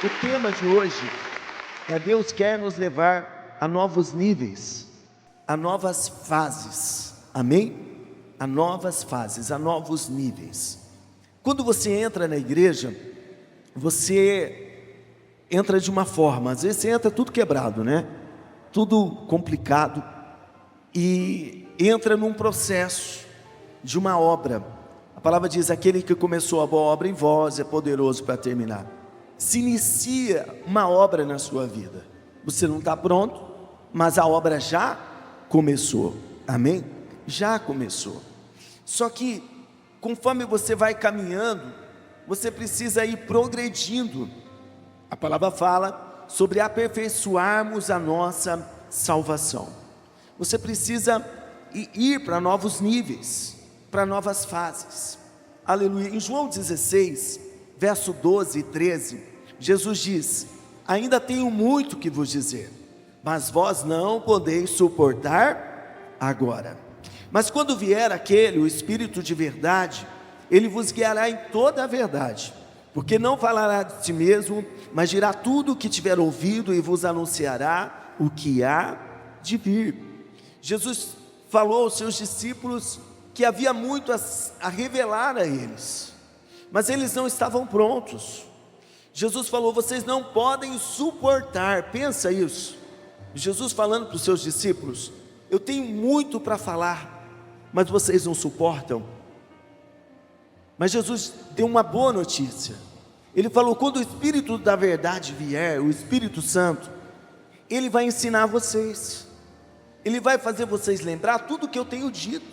O tema de hoje é: Deus quer nos levar a novos níveis, a novas fases, amém? A novas fases, a novos níveis. Quando você entra na igreja, você entra de uma forma, às vezes você entra tudo quebrado, né? Tudo complicado, e entra num processo de uma obra. A palavra diz: aquele que começou a boa obra em vós é poderoso para terminar. Se inicia uma obra na sua vida, você não está pronto, mas a obra já começou, amém? Já começou. Só que conforme você vai caminhando, você precisa ir progredindo. A palavra fala sobre aperfeiçoarmos a nossa salvação. Você precisa ir para novos níveis, para novas fases, aleluia. Em João 16, verso 12 e 13, Jesus diz: ainda tenho muito que vos dizer, mas vós não podeis suportar agora. Mas quando vier aquele, o Espírito de verdade, ele vos guiará em toda a verdade, porque não falará de si mesmo, mas dirá tudo o que tiver ouvido e vos anunciará o que há de vir. Jesus falou aos seus discípulos que havia muito a revelar a eles, mas eles não estavam prontos. Jesus falou: vocês não podem suportar. Pensa isso, Jesus falando para os seus discípulos: eu tenho muito para falar, mas vocês não suportam. Mas Jesus deu uma boa notícia. Ele falou: quando o Espírito da verdade vier, o Espírito Santo, ele vai ensinar vocês, ele vai fazer vocês lembrar tudo o que eu tenho dito,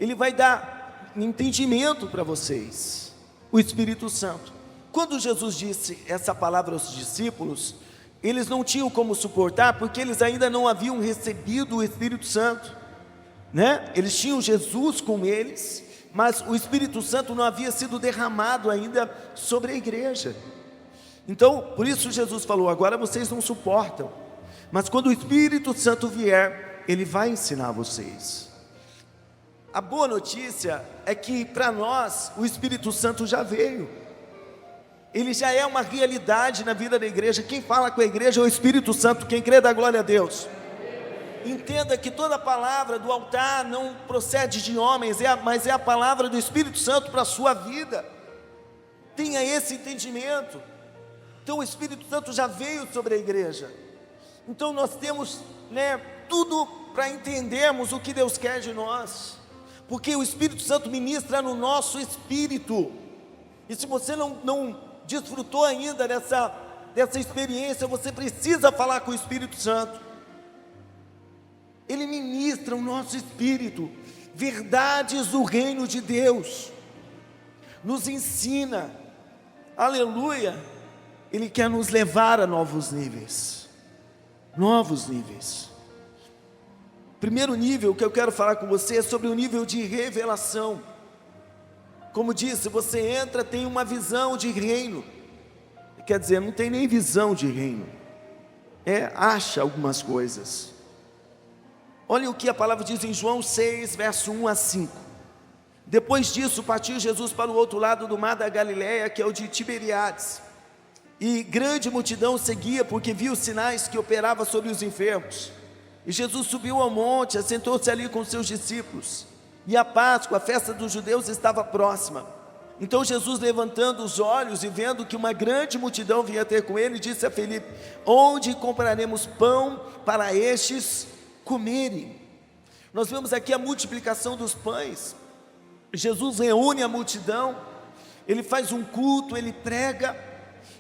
ele vai dar entendimento para vocês, o Espírito Santo. Quando Jesus disse essa palavra aos discípulos, eles não tinham como suportar, porque eles ainda não haviam recebido o Espírito Santo, né? Eles tinham Jesus com eles, mas o Espírito Santo não havia sido derramado ainda sobre a igreja. Então, por isso Jesus falou: agora vocês não suportam, mas quando o Espírito Santo vier, ele vai ensinar vocês. A boa notícia é que para nós o Espírito Santo já veio. Ele já é uma realidade na vida da igreja. Quem fala com a igreja é o Espírito Santo. Quem crê, dá glória a Deus. Entenda que toda palavra do altar não procede de homens, mas é a palavra do Espírito Santo para a sua vida. Tenha esse entendimento. Então o Espírito Santo já veio sobre a igreja. Então nós temos, tudo para entendermos o que Deus quer de nós, porque o Espírito Santo ministra no nosso espírito. E se você não desfrutou ainda dessa experiência, você precisa falar com o Espírito Santo. Ele ministra o nosso espírito verdades do reino de Deus, nos ensina, aleluia. Ele quer nos levar a novos níveis. Novos níveis. Primeiro nível que eu quero falar com você é sobre o nível de revelação. Como disse, você entra, tem uma visão de reino. Quer dizer, não tem nem visão de reino, acha algumas coisas. Olha o que a palavra diz em João 6, verso 1 a 5. Depois disso, partiu Jesus para o outro lado do mar da Galileia, que é o de Tiberíades. E grande multidão seguia, porque viu os sinais que operava sobre os enfermos. E Jesus subiu ao monte, assentou-se ali com seus discípulos. E a Páscoa, a festa dos judeus, estava próxima. Então Jesus, levantando os olhos e vendo que uma grande multidão vinha ter com ele, disse a Filipe: onde compraremos pão para estes comerem? Nós vemos aqui a multiplicação dos pães. Jesus reúne a multidão, ele faz um culto, ele prega,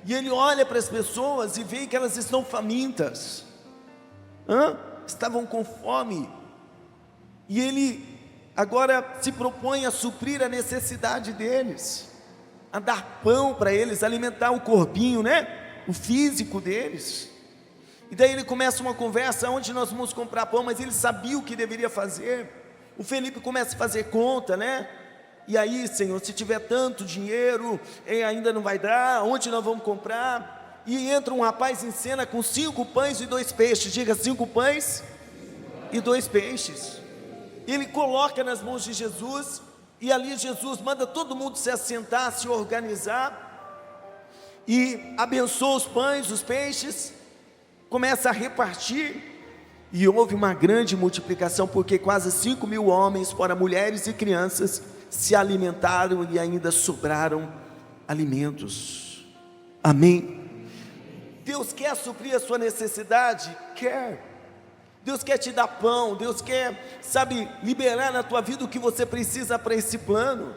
e ele olha para as pessoas e vê que elas estão famintas, estavam com fome, e ele agora se propõe a suprir a necessidade deles, a dar pão para eles, alimentar o corpinho, o físico deles. E daí ele começa uma conversa: onde nós vamos comprar pão? Mas ele sabia o que deveria fazer. O Felipe começa a fazer conta, e aí, Senhor, se tiver tanto dinheiro, ainda não vai dar, onde nós vamos comprar? E entra um rapaz em cena com 5 pães e 2 peixes, diga: 5 pães e 2 peixes. Ele coloca nas mãos de Jesus, e ali Jesus manda todo mundo se assentar, se organizar, e abençoa os pães, os peixes, começa a repartir, e houve uma grande multiplicação, porque quase 5.000 homens, fora mulheres e crianças, se alimentaram e ainda sobraram alimentos. Amém? Deus quer suprir a sua necessidade? Quer. Deus quer te dar pão, Deus quer, liberar na tua vida o que você precisa para esse plano.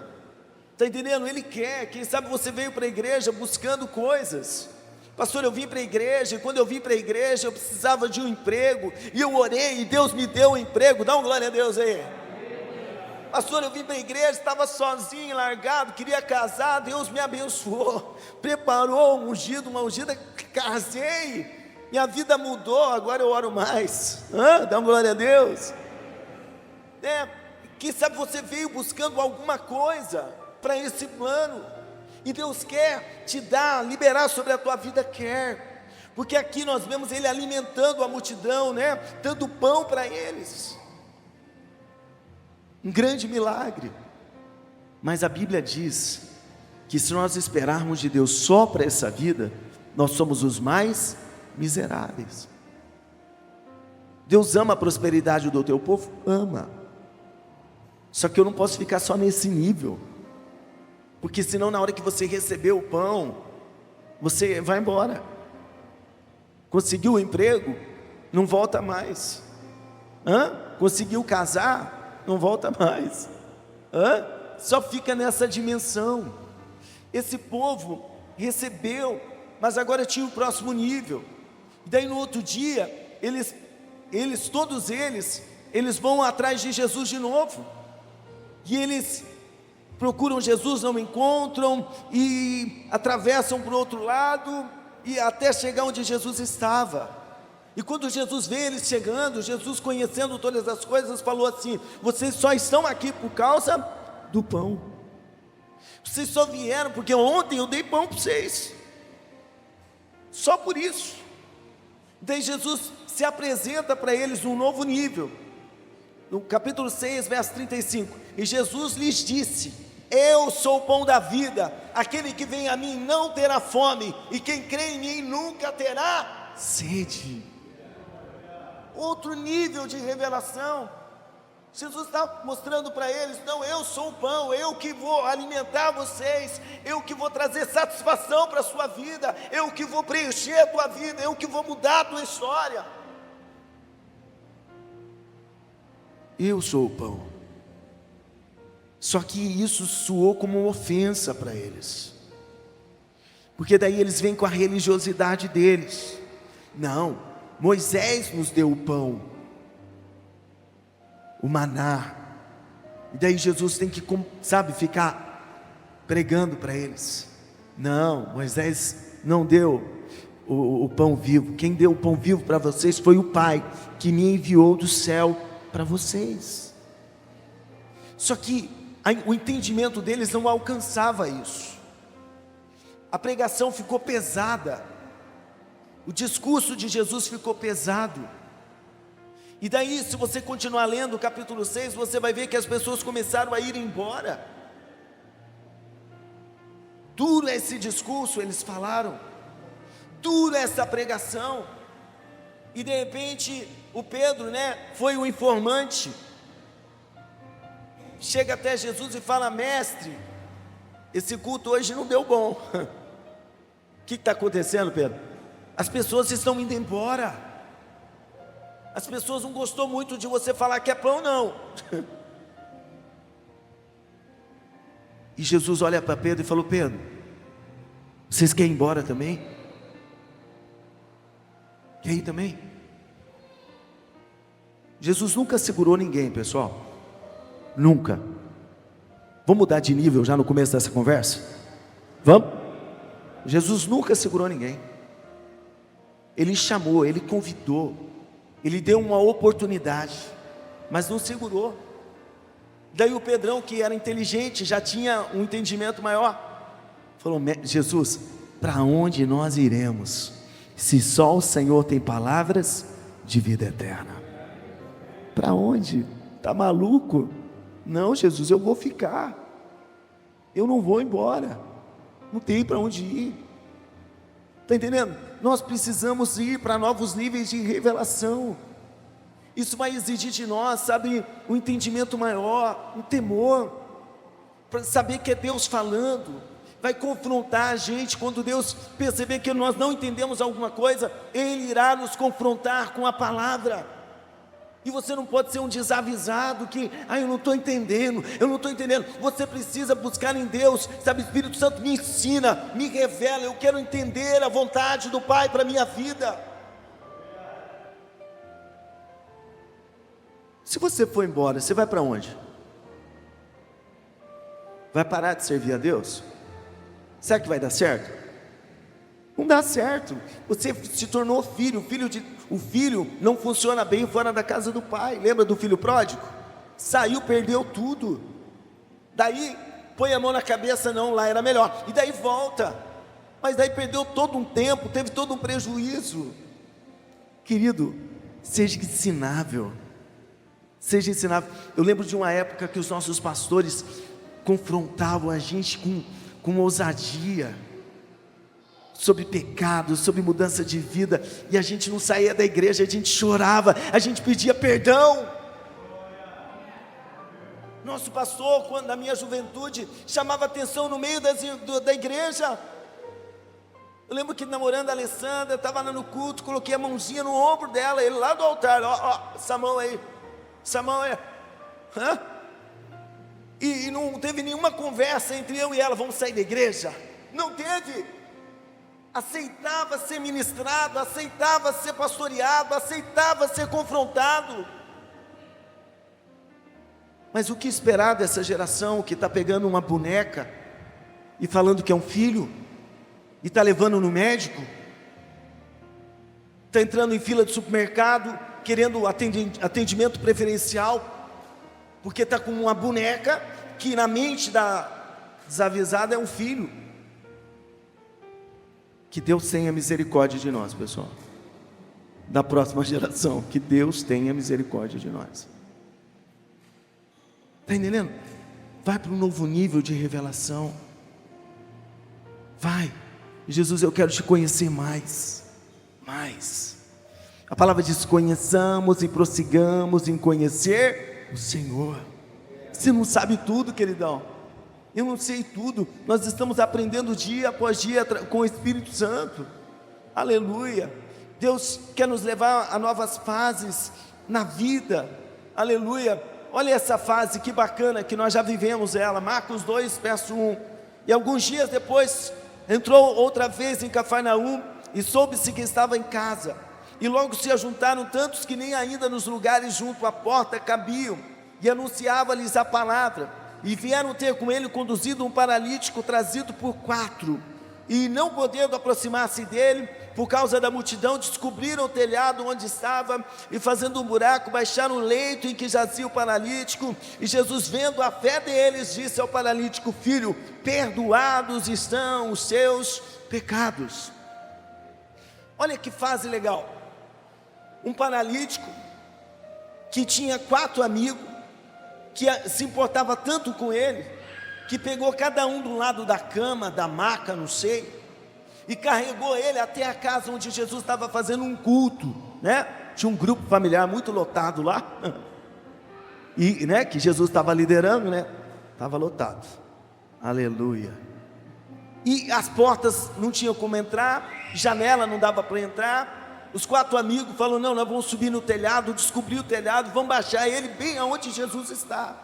Está entendendo? Ele quer. Quem sabe você veio para a igreja buscando coisas. Pastor, eu vim para a igreja, e quando eu vim para a igreja eu precisava de um emprego, e eu orei e Deus me deu um emprego. Dá uma glória a Deus aí. Pastor, eu vim para a igreja, estava sozinho, largado, queria casar, Deus me abençoou, preparou um ungido, uma ungida, casei, minha vida mudou, agora eu oro mais. Dá uma glória a Deus. Quem sabe você veio buscando alguma coisa para esse plano, e Deus quer te dar, liberar sobre a tua vida, quer, porque aqui nós vemos Ele alimentando a multidão, dando pão para eles, um grande milagre. Mas a Bíblia diz que se nós esperarmos de Deus só para essa vida, nós somos os mais miseráveis. Deus ama a prosperidade do teu povo? Ama. Só que eu não posso ficar só nesse nível, porque senão na hora que você receber o pão, você vai embora. Conseguiu o emprego? Não volta mais. Conseguiu casar? Não volta mais. Só fica nessa dimensão. Esse povo recebeu, mas agora tinha o próximo nível. Daí no outro dia, todos eles vão atrás de Jesus de novo, e eles procuram Jesus, não encontram, e atravessam para o outro lado, e até chegar onde Jesus estava. E quando Jesus vê eles chegando, Jesus, conhecendo todas as coisas, falou assim: vocês só estão aqui por causa do pão. Vocês só vieram porque ontem eu dei pão para vocês, só por isso. Daí Jesus se apresenta para eles num novo nível, no capítulo 6, verso 35, e Jesus lhes disse: eu sou o pão da vida, aquele que vem a mim não terá fome, e quem crê em mim nunca terá sede. Outro nível de revelação. Jesus está mostrando para eles: não, eu sou o pão, eu que vou alimentar vocês, eu que vou trazer satisfação para a sua vida, eu que vou preencher a tua vida, eu que vou mudar a tua história. Eu sou o pão. Só que isso soou como uma ofensa para eles, porque daí eles vêm com a religiosidade deles. Não, Moisés nos deu o pão, o maná. E daí Jesus tem que, ficar pregando para eles: não, Moisés não deu o pão vivo. Quem deu o pão vivo para vocês foi o Pai, que me enviou do céu para vocês. Só que o entendimento deles não alcançava isso. A pregação ficou pesada, o discurso de Jesus ficou pesado. E daí, se você continuar lendo o capítulo 6, você vai ver que as pessoas começaram a ir embora. Duro esse discurso, eles falaram, dura essa pregação. E de repente, o Pedro, foi o informante, chega até Jesus e fala: mestre, esse culto hoje não deu bom. O que está acontecendo, Pedro? As pessoas estão indo embora, as pessoas não gostou muito de você falar que é pão, não. E Jesus olha para Pedro e falou: Pedro, vocês querem ir embora também? Quer ir também? Jesus nunca segurou ninguém, pessoal, nunca. Vamos mudar de nível já no começo dessa conversa? Vamos? Jesus nunca segurou ninguém. Ele chamou, ele convidou, ele deu uma oportunidade, mas não segurou. Daí o Pedrão, que era inteligente, já tinha um entendimento maior, falou: Jesus, para onde nós iremos, se só o Senhor tem palavras de vida eterna? Para onde? Está maluco? Não, Jesus, eu vou ficar, eu não vou embora, não tem para onde ir. Está entendendo? Nós precisamos ir para novos níveis de revelação. Isso vai exigir de nós, sabe, um entendimento maior, um temor, para saber que é Deus falando. Vai confrontar a gente. Quando Deus perceber que nós não entendemos alguma coisa, Ele irá nos confrontar com a palavra. E você não pode ser um desavisado que, eu não estou entendendo. Você precisa buscar em Deus, sabe, Espírito Santo me ensina, me revela, eu quero entender a vontade do Pai para a minha vida. Se você for embora, você vai para onde? Vai parar de servir a Deus? Será que vai dar certo? Não dá certo. Você se tornou filho. O filho não funciona bem fora da casa do pai. Lembra do filho pródigo? Saiu, perdeu tudo. Daí põe a mão na cabeça, não, lá era melhor. E daí volta. Mas daí perdeu todo um tempo, teve todo um prejuízo. Querido, seja ensinável. Seja ensinável. Eu lembro de uma época que os nossos pastores confrontavam a gente com ousadia sobre pecado, sobre mudança de vida, e a gente não saía da igreja, a gente chorava, a gente pedia perdão. Nosso pastor, quando na minha juventude, chamava atenção no meio da igreja. Eu lembro que namorando a Alessandra, estava lá no culto, coloquei a mãozinha no ombro dela, ele lá do altar, essa mão aí, E não teve nenhuma conversa entre eu e ela, vamos sair da igreja? Não teve. Aceitava ser ministrado, aceitava ser pastoreado, aceitava ser confrontado. Mas o que esperar dessa geração que está pegando uma boneca e falando que é um filho, e está levando no médico, está entrando em fila de supermercado, querendo atendimento preferencial, porque está com uma boneca que na mente da desavisada é um filho. Que Deus tenha misericórdia de nós, pessoal, da próxima geração. Que Deus tenha misericórdia de nós. Está entendendo? Vai para um novo nível de revelação. Vai. Jesus, eu quero te conhecer mais. A palavra diz: conheçamos e prossigamos em conhecer o Senhor. Você não sabe tudo, queridão. Eu não sei tudo. Nós estamos aprendendo dia após dia com o Espírito Santo. Aleluia. Deus quer nos levar a novas fases na vida. Aleluia. Olha essa fase, que bacana, que nós já vivemos ela. Marcos 2, verso 1. E alguns dias depois, entrou outra vez em Cafarnaum, e soube-se que estava em casa. E logo se ajuntaram tantos que nem ainda nos lugares junto à porta cabiam, e anunciava-lhes a palavra. E vieram ter com ele conduzido um paralítico trazido por 4. E não podendo aproximar-se dele, por causa da multidão, descobriram o telhado onde estava, e fazendo um buraco, baixaram o leito em que jazia o paralítico. E Jesus, vendo a fé deles, disse ao paralítico: filho, perdoados estão os seus pecados. Olha que fase legal. Um paralítico que tinha 4 amigos, que se importava tanto com ele, que pegou cada um do lado da cama, da maca, não sei, e carregou ele até a casa onde Jesus estava fazendo um culto, né? Tinha um grupo familiar muito lotado lá, e, né, que Jesus estava liderando, né? Estava lotado. Aleluia. E as portas não tinham como entrar, janela não dava para entrar. Os 4 amigos falaram: não, nós vamos subir no telhado, descobrir o telhado, vamos baixar ele bem aonde Jesus está.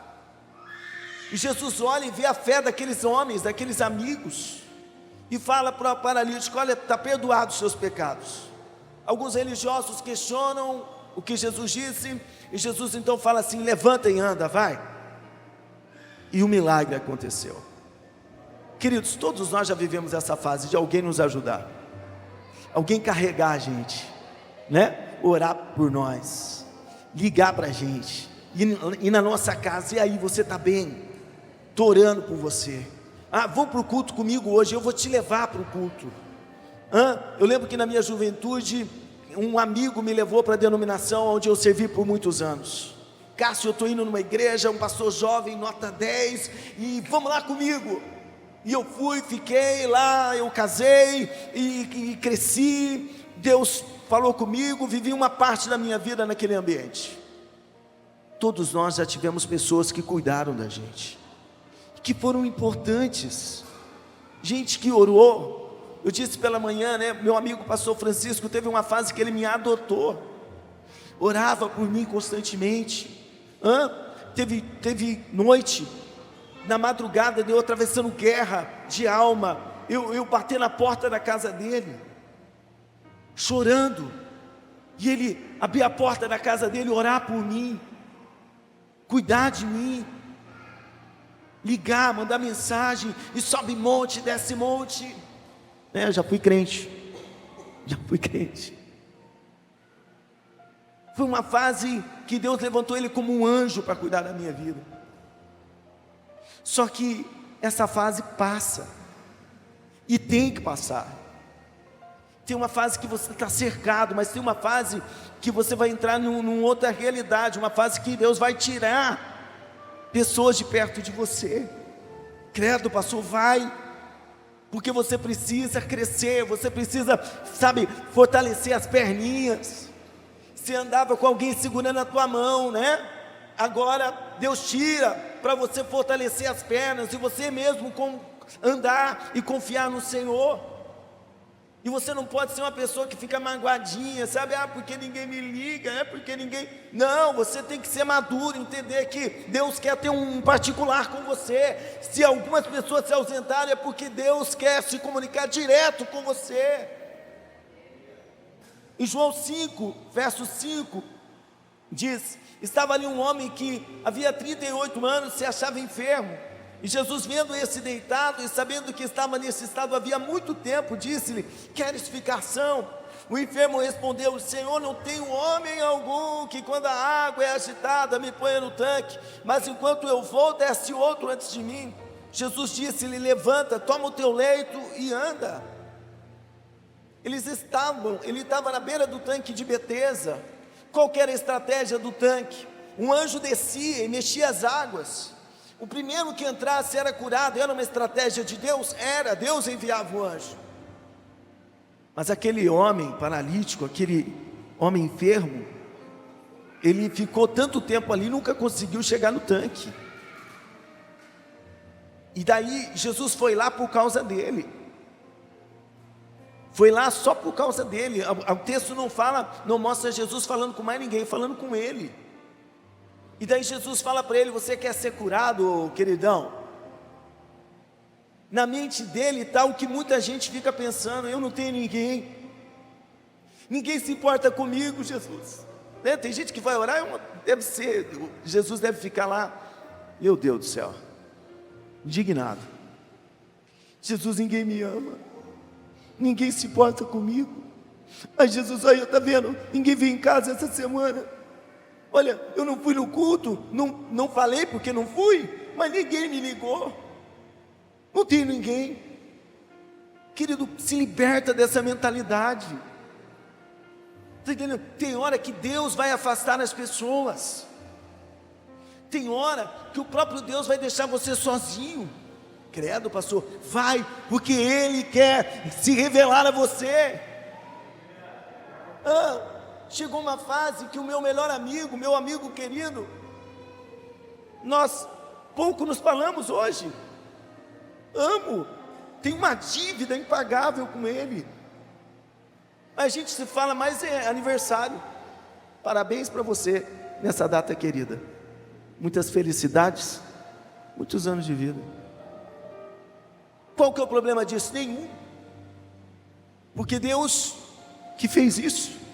E Jesus olha e vê a fé daqueles homens, daqueles amigos, e fala para o paralítico: olha, está perdoado os seus pecados. Alguns religiosos questionam o que Jesus disse, e Jesus então fala assim: levanta e anda, vai. E o milagre aconteceu. Queridos, todos nós já vivemos essa fase de alguém nos ajudar, alguém carregar a gente, né? Orar por nós, ligar para a gente, ir na nossa casa: e aí, você está bem? Estou orando por você. Vou para o culto comigo hoje, eu vou te levar para o culto. Eu lembro que na minha juventude, um amigo me levou para a denominação onde eu servi por muitos anos. Cássio, eu estou indo numa igreja, um pastor jovem, nota 10, e vamos lá comigo. E eu fui, fiquei lá, eu casei e cresci. Deus falou comigo, vivi uma parte da minha vida naquele ambiente. Todos nós já tivemos pessoas que cuidaram da gente, que foram importantes, gente que orou. Eu disse pela manhã, né? Meu amigo pastor Francisco teve uma fase que ele me adotou, orava por mim constantemente. Teve noite, na madrugada, de eu atravessando guerra de alma, eu bater na porta da casa dele, chorando, e ele abrir a porta da casa dele, orar por mim, cuidar de mim, ligar, mandar mensagem, e sobe monte, desce monte, né? Eu já fui crente. Foi uma fase que Deus levantou ele como um anjo para cuidar da minha vida. Só que essa fase passa, e tem que passar. Tem uma fase que você está cercado, mas tem uma fase que você vai entrar numa outra realidade, uma fase que Deus vai tirar pessoas de perto de você. Credo, pastor, vai, porque você precisa crescer, você precisa, fortalecer as perninhas. Você andava com alguém segurando a tua mão, né? Agora Deus tira para você fortalecer as pernas e você mesmo andar e confiar no Senhor. E você não pode ser uma pessoa que fica magoadinha, porque ninguém me liga, porque ninguém... Não, você tem que ser maduro, entender que Deus quer ter um particular com você. Se algumas pessoas se ausentarem, é porque Deus quer se comunicar direto com você. Em João 5, verso 5, diz: estava ali um homem que havia 38 anos, se achava enfermo. E Jesus, vendo esse deitado e sabendo que estava nesse estado havia muito tempo, disse-lhe: queres ficar são? O enfermo respondeu: Senhor, não tenho homem algum que quando a água é agitada me ponha no tanque, mas enquanto eu vou, desce outro antes de mim. Jesus disse-lhe: levanta, toma o teu leito e anda. Ele estava na beira do tanque de Betesda. Qual que era a estratégia do tanque? Um anjo descia e mexia as águas. O primeiro que entrasse era curado. Era uma estratégia de Deus? Era, Deus enviava o anjo. Mas aquele homem paralítico, aquele homem enfermo, ele ficou tanto tempo ali, nunca conseguiu chegar no tanque. E daí Jesus foi lá por causa dele. Foi lá só por causa dele. O texto não mostra Jesus falando com mais ninguém, falando com ele. E daí Jesus fala para ele: você quer ser curado, queridão? Na mente dele está o que muita gente fica pensando: eu não tenho ninguém se importa comigo, Jesus, né? Tem gente que vai orar, Jesus deve ficar lá, meu Deus do céu, indignado. Jesus, ninguém me ama, ninguém se importa comigo. Mas Jesus, olha, está vendo, ninguém veio em casa essa semana. Olha, eu não fui no culto, não falei porque não fui, mas ninguém me ligou, não tem ninguém. Querido, se liberta dessa mentalidade. Está entendendo? Tem hora que Deus vai afastar as pessoas, tem hora que o próprio Deus vai deixar você sozinho. Credo, pastor, vai, porque Ele quer se revelar a você. Chegou uma fase que o meu melhor amigo, meu amigo querido, nós pouco nos falamos hoje. Tenho uma dívida impagável com ele. A gente se fala, mas é aniversário. Parabéns para você nessa data querida. Muitas felicidades, muitos anos de vida. Qual que é o problema disso? Nenhum. Porque Deus que fez isso.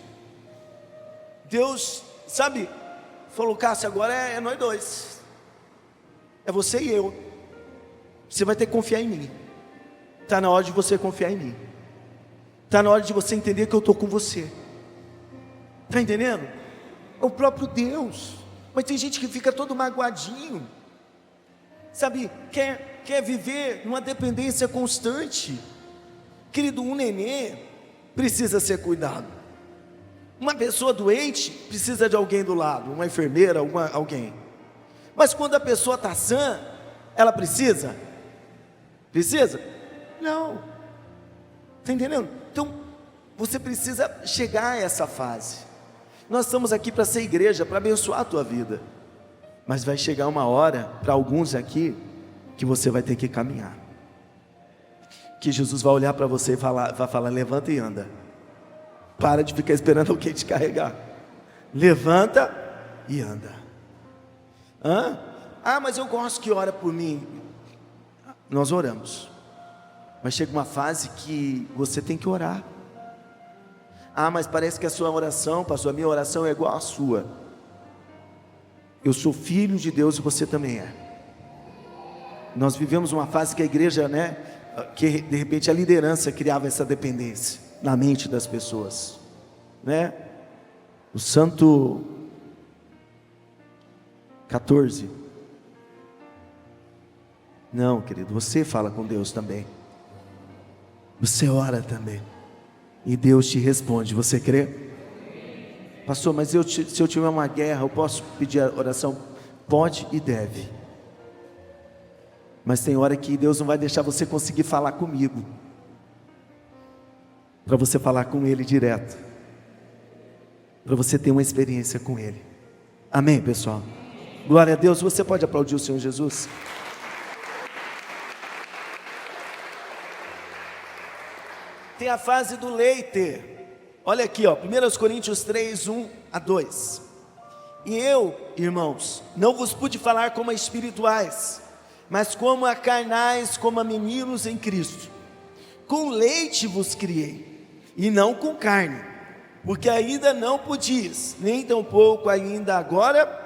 Deus, falou: Cássio, agora é nós dois, é você e eu. Você vai ter que confiar em mim. Está na hora de você confiar em mim. Está na hora de você entender que eu estou com você. Está entendendo? É o próprio Deus. Mas tem gente que fica todo magoadinho, quer viver numa dependência constante. Querido, um nenê precisa ser cuidado. Uma pessoa doente precisa de alguém do lado, uma enfermeira, alguém. Mas quando a pessoa está sã, ela precisa? Precisa? Não. Está entendendo? Então, você precisa chegar a essa fase. Nós estamos aqui para ser igreja, para abençoar a tua vida. Mas vai chegar uma hora, para alguns aqui, que você vai ter que caminhar. Que Jesus vai olhar para você e vai falar, levanta e anda. Para de ficar esperando alguém te carregar. Levanta e anda. Mas eu gosto que ora por mim. Nós oramos. Mas chega uma fase que você tem que orar. Mas parece que a sua oração, pastor, a minha oração é igual à sua. Eu sou filho de Deus e você também é. Nós vivemos uma fase que a igreja, que de repente a liderança criava essa dependência na mente das pessoas, O Santo 14. Não, querido, você fala com Deus também. Você ora também. E Deus te responde, você crê? Pastor, mas se eu tiver uma guerra, eu posso pedir a oração? Pode e deve. Mas tem hora que Deus não vai deixar você conseguir falar comigo, para você falar com Ele direto, para você ter uma experiência com Ele. Amém, pessoal? Glória a Deus. Você pode aplaudir o Senhor Jesus? Tem a fase do leite. Olha aqui, 1 Coríntios 3, 1-2. E eu, irmãos, não vos pude falar como a espirituais, mas como a carnais, como a meninos em Cristo. Com leite vos criei, e não com carne, porque ainda não podias, nem tampouco ainda agora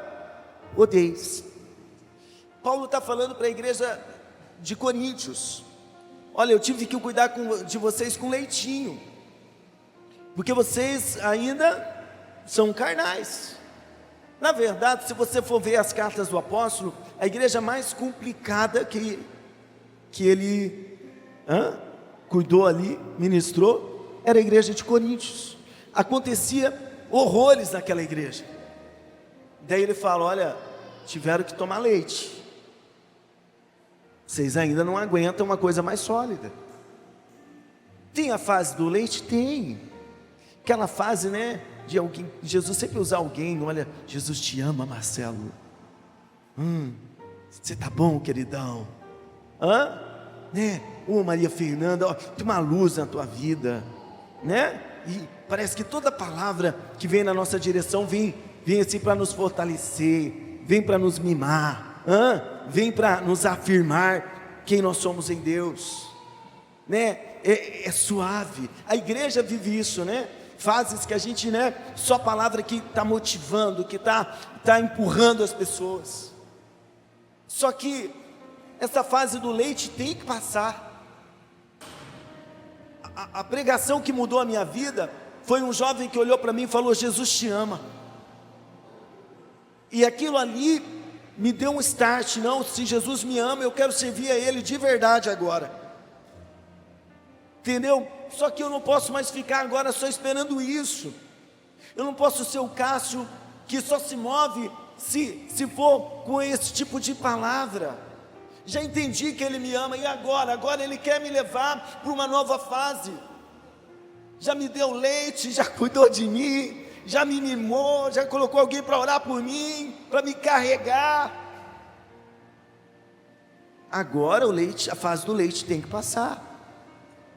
odeis. Paulo está falando para a igreja de Coríntios: olha, eu tive que cuidar de vocês com leitinho, porque vocês ainda são carnais. Na verdade, se você for ver as cartas do apóstolo, a igreja mais complicada que ele cuidou ali, ministrou, era a igreja de Coríntios. Acontecia horrores naquela igreja. Daí ele fala: olha, tiveram que tomar leite. Vocês ainda não aguentam uma coisa mais sólida. Tem a fase do leite? Tem. Aquela fase, de alguém, Jesus sempre usa alguém, olha, Jesus te ama, Marcelo. Você tá bom, queridão? Maria Fernanda, tem uma luz na tua vida, E parece que toda palavra que vem na nossa direção vem assim para nos fortalecer, vem para nos mimar, vem para nos afirmar quem nós somos em Deus, é suave. A igreja vive isso, fases que a gente, só palavra que está motivando, que está empurrando as pessoas. Só que essa fase do leite tem que passar. A pregação que mudou a minha vida foi um jovem que olhou para mim e falou: Jesus te ama. E aquilo ali me deu um start. Não, se Jesus me ama, eu quero servir a Ele de verdade agora. Entendeu? Só que eu não posso mais ficar agora só esperando isso. Eu não posso ser o Cássio que só se move se for com esse tipo de palavra. Já entendi que Ele me ama, e agora? Agora Ele quer me levar para uma nova fase. Já me deu leite, já cuidou de mim, já me mimou, já colocou alguém para orar por mim, para me carregar. Agora a fase do leite tem que passar.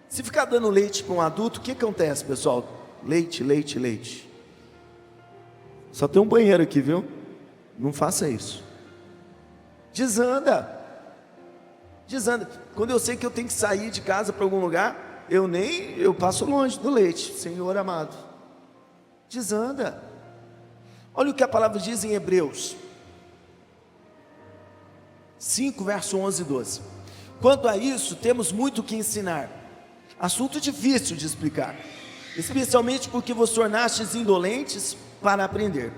Se ficar dando leite para um adulto, o que acontece, pessoal? Leite, leite, leite. Só tem um banheiro aqui, viu? Não faça isso. Desanda. Quando eu sei que eu tenho que sair de casa para algum lugar, eu passo longe do leite. Senhor amado, desanda. Olha o que a palavra diz em Hebreus 5, verso 11 e 12. Quanto a isso, temos muito que ensinar. Assunto difícil de explicar, especialmente porque vos tornastes indolentes para aprender.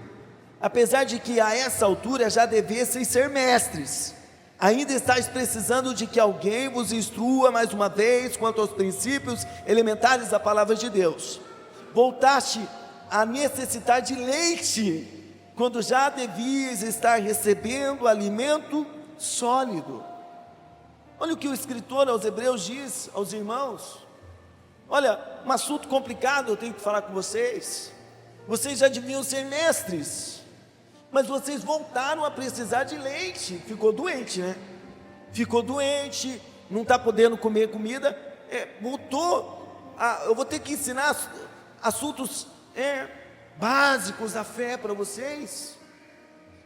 Apesar de que a essa altura já devessem ser mestres, ainda estáis precisando de que alguém vos instrua mais uma vez quanto aos princípios elementares da palavra de Deus. Voltaste a necessitar de leite, quando já devias estar recebendo alimento sólido. Olha o que o escritor aos Hebreus diz aos irmãos. Olha, um assunto complicado eu tenho que falar com vocês. Vocês já deviam ser mestres, mas vocês voltaram a precisar de leite. Ficou doente, né? Ficou doente, não está podendo comer comida. Eu vou ter que ensinar assuntos básicos da fé para vocês.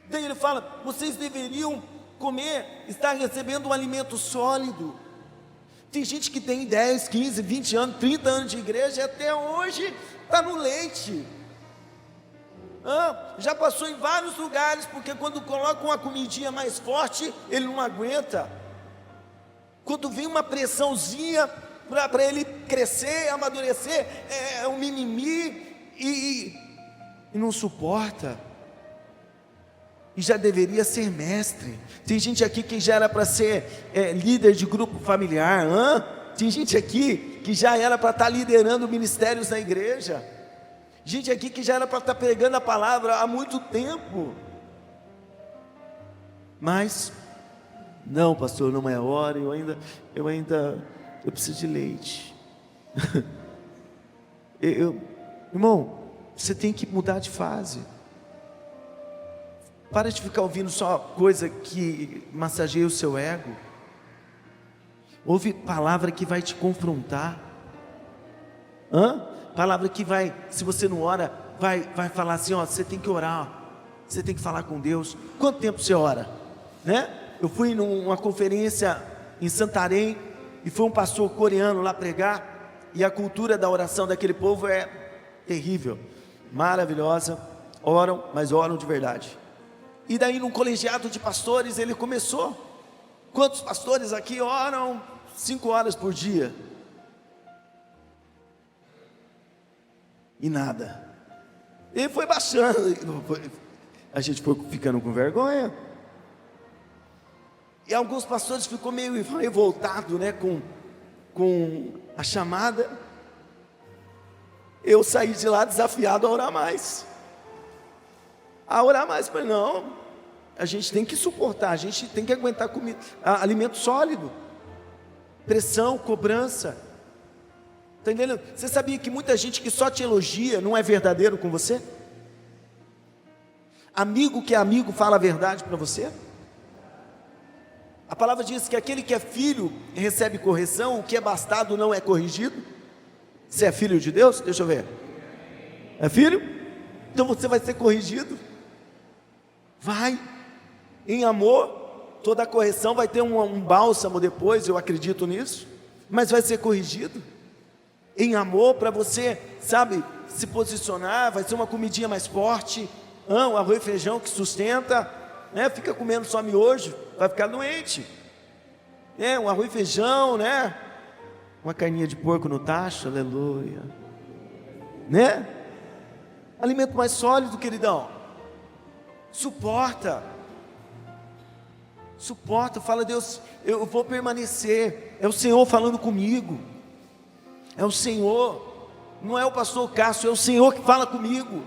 Daí ele fala, vocês deveriam comer, estar recebendo um alimento sólido. Tem gente que tem 10, 15, 20 anos, 30 anos de igreja e até hoje está no leite. Já passou em vários lugares, porque quando coloca uma comidinha mais forte, ele não aguenta. Quando vem uma pressãozinha para ele crescer, amadurecer, é um mimimi e não suporta. E já deveria ser mestre. Tem gente aqui que já era para ser líder de grupo familiar. Tem gente aqui que já era para estar liderando ministérios na igreja. Gente aqui que já era para estar pregando a palavra há muito tempo. Mas, não, pastor, não é hora, eu preciso de leite. Irmão, você tem que mudar de fase. Para de ficar ouvindo só coisa que massageia o seu ego. Ouve palavra que vai te confrontar. Palavra que vai, se você não ora, vai falar assim, você tem que orar, você tem que falar com Deus. Quanto tempo você ora? Né? Eu fui numa conferência em Santarém e foi um pastor coreano lá pregar, e a cultura da oração daquele povo é terrível, maravilhosa. Oram, mas oram de verdade. E daí num colegiado de pastores ele começou. Quantos pastores aqui oram 5 horas por dia? E nada. Ele foi baixando. A gente foi ficando com vergonha. E alguns pastores ficou meio revoltado, né, com a chamada. Eu saí de lá desafiado a orar mais. Falei, não, a gente tem que suportar, a gente tem que aguentar comida, alimento sólido, pressão, cobrança. Está entendendo? Você sabia que muita gente que só te elogia não é verdadeiro com você? Amigo que é amigo fala a verdade para você? A palavra diz que aquele que é filho recebe correção, o que é bastardo não é corrigido. Você é filho de Deus? Deixa eu ver. É filho? Então você vai ser corrigido. Vai, em amor. Toda a correção vai ter um bálsamo depois, eu acredito nisso. Mas vai ser corrigido em amor, para você, sabe, se posicionar. Vai ser uma comidinha mais forte, um arroz e feijão que sustenta, né? Fica comendo só miojo, vai ficar doente. Um arroz e feijão, né? Uma carninha de porco no tacho, aleluia, né? Alimento mais sólido, queridão. Suporta, fala, Deus, eu vou permanecer. É o Senhor falando comigo. É o Senhor, não é o pastor Cássio, é o Senhor que fala comigo.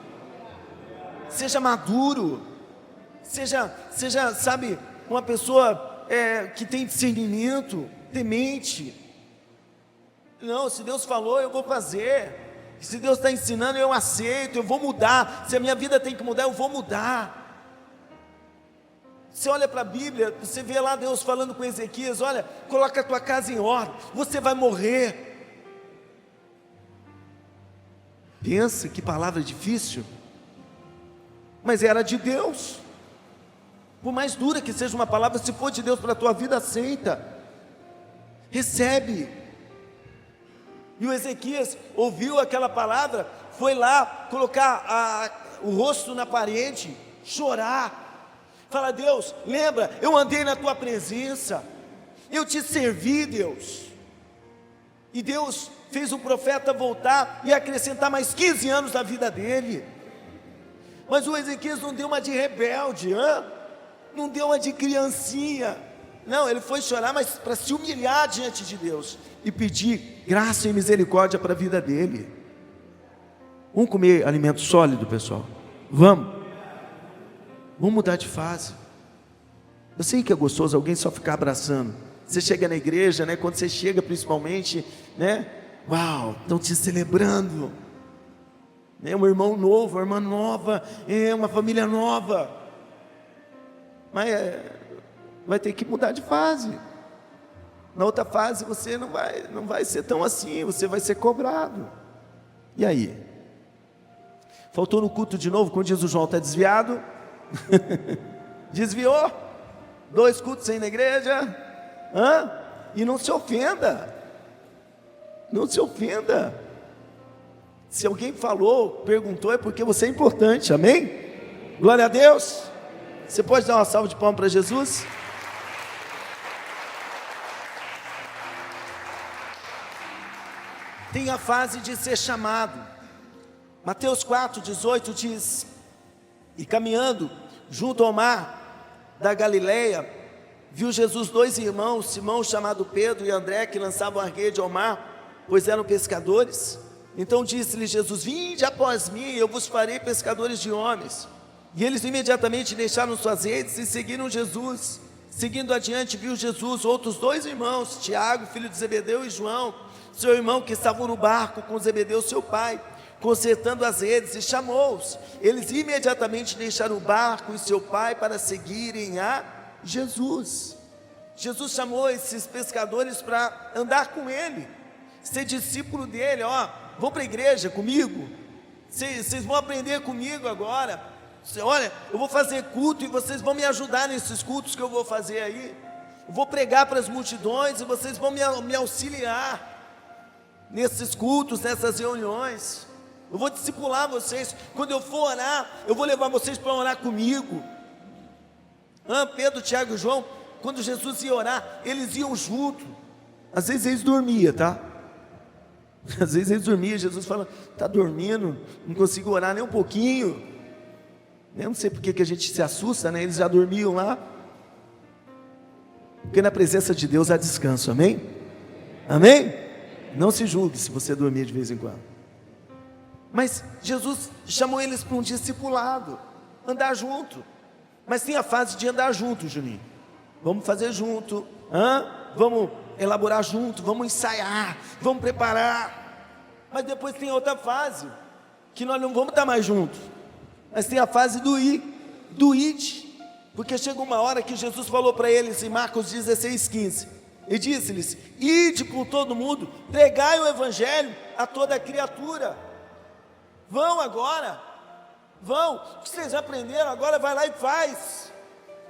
Seja maduro, seja, sabe, uma pessoa que tem discernimento, temente. Não, se Deus falou, eu vou fazer. Se Deus está ensinando, eu aceito, eu vou mudar. Se a minha vida tem que mudar, eu vou mudar. Você olha para a Bíblia, você vê lá Deus falando com Ezequias, olha, coloca a tua casa em ordem, você vai morrer. Pensa que palavra difícil, mas era de Deus. Por mais dura que seja uma palavra, se for de Deus para a tua vida, aceita, recebe. E o Ezequias ouviu aquela palavra, foi lá colocar o rosto na parede, chorar. Fala, Deus, lembra, eu andei na tua presença, eu te servi, Deus. E Deus fez o profeta voltar e acrescentar mais 15 anos na vida dele. Mas o Ezequias não deu uma de rebelde, não deu uma de criancinha. Não, ele foi chorar, mas para se humilhar diante de Deus e pedir graça e misericórdia para a vida dele. Vamos comer alimento sólido, pessoal? Vamos mudar de fase. Eu sei que é gostoso alguém só ficar abraçando. Você chega na igreja, né? Quando você chega principalmente, né? Uau, estão te celebrando. É um irmão novo, uma irmã nova, é uma família nova. Mas vai ter que mudar de fase. Na outra fase você não vai ser tão assim, você vai ser cobrado. E aí? Faltou no culto de novo, quando diz o João, está desviado? Desviou? 2 cultos sem na igreja? E não se ofenda. Não se ofenda. Se alguém falou, perguntou, é porque você é importante, amém? Glória a Deus. Você pode dar uma salva de palmas para Jesus? Tem a fase de ser chamado. Mateus 4:18 diz: e caminhando junto ao mar da Galileia, viu Jesus 2 irmãos, Simão chamado Pedro e André, que lançavam a rede ao mar, pois eram pescadores. Então disse-lhe Jesus: vinde após mim, eu vos farei pescadores de homens. E eles imediatamente deixaram suas redes e seguiram Jesus. Seguindo adiante, viu Jesus outros 2 irmãos, Tiago, filho de Zebedeu, e João, seu irmão, que estavam no barco com Zebedeu, seu pai, consertando as redes, e chamou-os. Eles imediatamente deixaram o barco e seu pai para seguirem a Jesus. Jesus chamou esses pescadores para andar com ele, ser discípulo dele. Vão para a igreja comigo, vocês vão aprender comigo agora. Olha, eu vou fazer culto e vocês vão me ajudar nesses cultos que eu vou fazer aí. Eu vou pregar para as multidões e vocês vão me auxiliar nesses cultos, nessas reuniões. Eu vou discipular vocês. Quando eu for orar, eu vou levar vocês para orar comigo. Pedro, Tiago e João, quando Jesus ia orar, eles iam junto. Às vezes eles dormiam, tá? Às vezes eles dormiam. Jesus fala: está dormindo, não consigo orar nem um pouquinho. Eu não sei porque que a gente se assusta, né? Eles já dormiam lá. Porque na presença de Deus há descanso, amém? Amém? Não se julgue se você dormir de vez em quando. Mas Jesus chamou eles para um discipulado, andar junto. Mas tem a fase de andar junto, Juninho. Vamos fazer junto, vamos elaborar junto, vamos ensaiar, vamos preparar. Mas depois tem outra fase, que nós não vamos estar mais juntos. Mas tem a fase do ir, do id. Porque chegou uma hora que Jesus falou para eles em Marcos 16:15, e disse-lhes: ide por todo mundo, pregai o evangelho a toda criatura. Vão agora, vão. O que vocês aprenderam agora, vai lá e faz.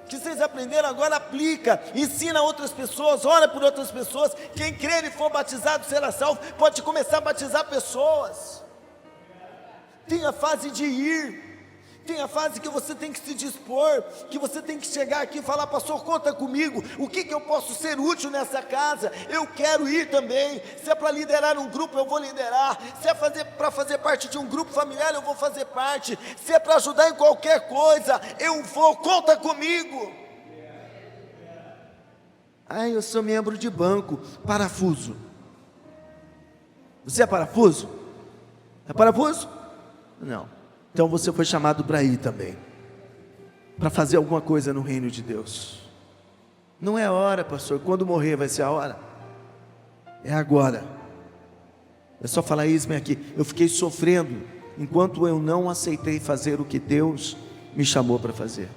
O que vocês aprenderam agora, aplica. Ensina outras pessoas, ora por outras pessoas. Quem crer e for batizado será salvo. Pode começar a batizar pessoas. Tem a fase de ir. Tem a fase que você tem que se dispor, que você tem que chegar aqui e falar: pastor, conta comigo, o que eu posso ser útil nessa casa? Eu quero ir também. Se é para liderar um grupo, eu vou liderar. Se é para fazer parte de um grupo familiar, eu vou fazer parte. Se é para ajudar em qualquer coisa, eu vou, conta comigo. Eu sou membro de banco, parafuso. Você é parafuso? É parafuso? Não. Então você foi chamado para ir também, para fazer alguma coisa no reino de Deus. Não é a hora, pastor, quando morrer vai ser a hora. É agora. É só falar: eis-me aqui. Eu fiquei sofrendo enquanto eu não aceitei fazer o que Deus me chamou para fazer.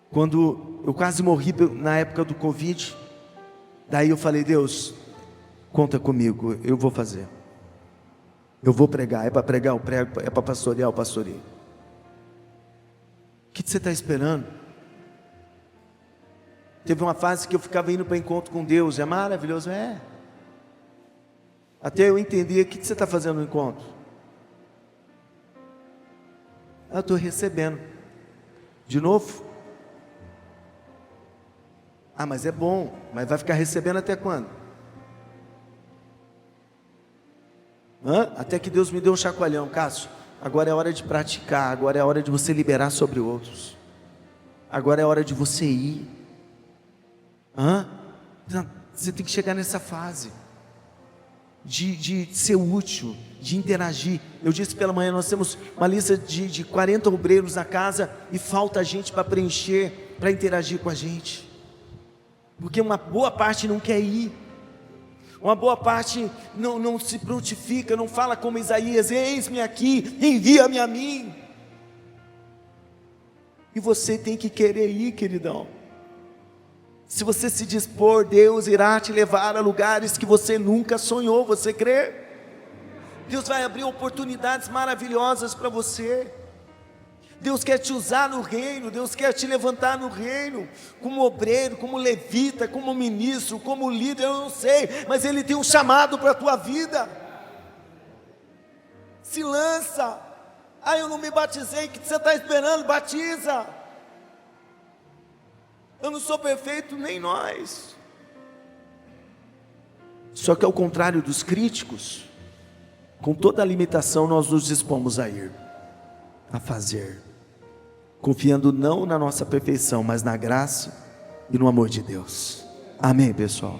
Quando eu quase morri na época do Covid, daí eu falei: Deus, conta comigo, eu vou fazer. Eu vou pregar. É para pregar, eu prego. É para pastorear, eu pastoreio. O que você está esperando? Teve uma fase que eu ficava indo para encontro com Deus. É maravilhoso, é. Até eu entender: o que você está fazendo no encontro? Eu estou recebendo. De novo? Mas é bom. Mas vai ficar recebendo até quando? Até que Deus me deu um chacoalhão: Cássio, agora é hora de praticar, agora é hora de você liberar sobre outros, agora é hora de você ir. Você tem que chegar nessa fase de ser útil, de interagir. Eu disse pela manhã: nós temos uma lista de 40 obreiros na casa e falta gente para preencher, para interagir com a gente. porque uma boa parte não quer ir, uma boa parte não se prontifica, não fala como Isaías: eis-me aqui, envia-me a mim. E você tem que querer ir, queridão. Se você se dispor, Deus irá te levar a lugares que você nunca sonhou. Você crê? Deus vai abrir oportunidades maravilhosas para você. Deus quer te usar no reino, Deus quer te levantar no reino, como obreiro, como levita, como ministro, como líder, eu não sei, mas Ele tem um chamado para a tua vida. Se lança. Eu não me batizei, o que você está esperando? Batiza. Eu não sou perfeito, nem nós. Só que ao contrário dos críticos, com toda a limitação nós nos dispomos a ir, a fazer, confiando não na nossa perfeição, mas na graça e no amor de Deus. Amém, pessoal?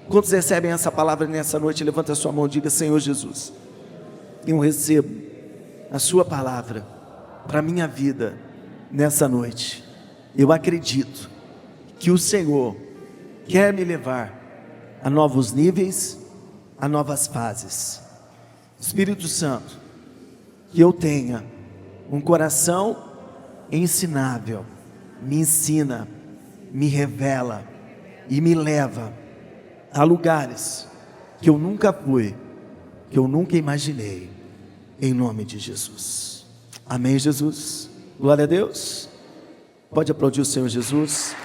Quantos recebem essa palavra nessa noite? Levanta a sua mão e diga: Senhor Jesus, eu recebo a sua palavra para a minha vida nessa noite. Eu acredito que o Senhor quer me levar a novos níveis, a novas fases. Espírito Santo, que eu tenha um coração ensinável, me ensina, me revela e me leva a lugares que eu nunca fui, que eu nunca imaginei, em nome de Jesus. Amém, Jesus? Glória a Deus. Pode aplaudir o Senhor Jesus.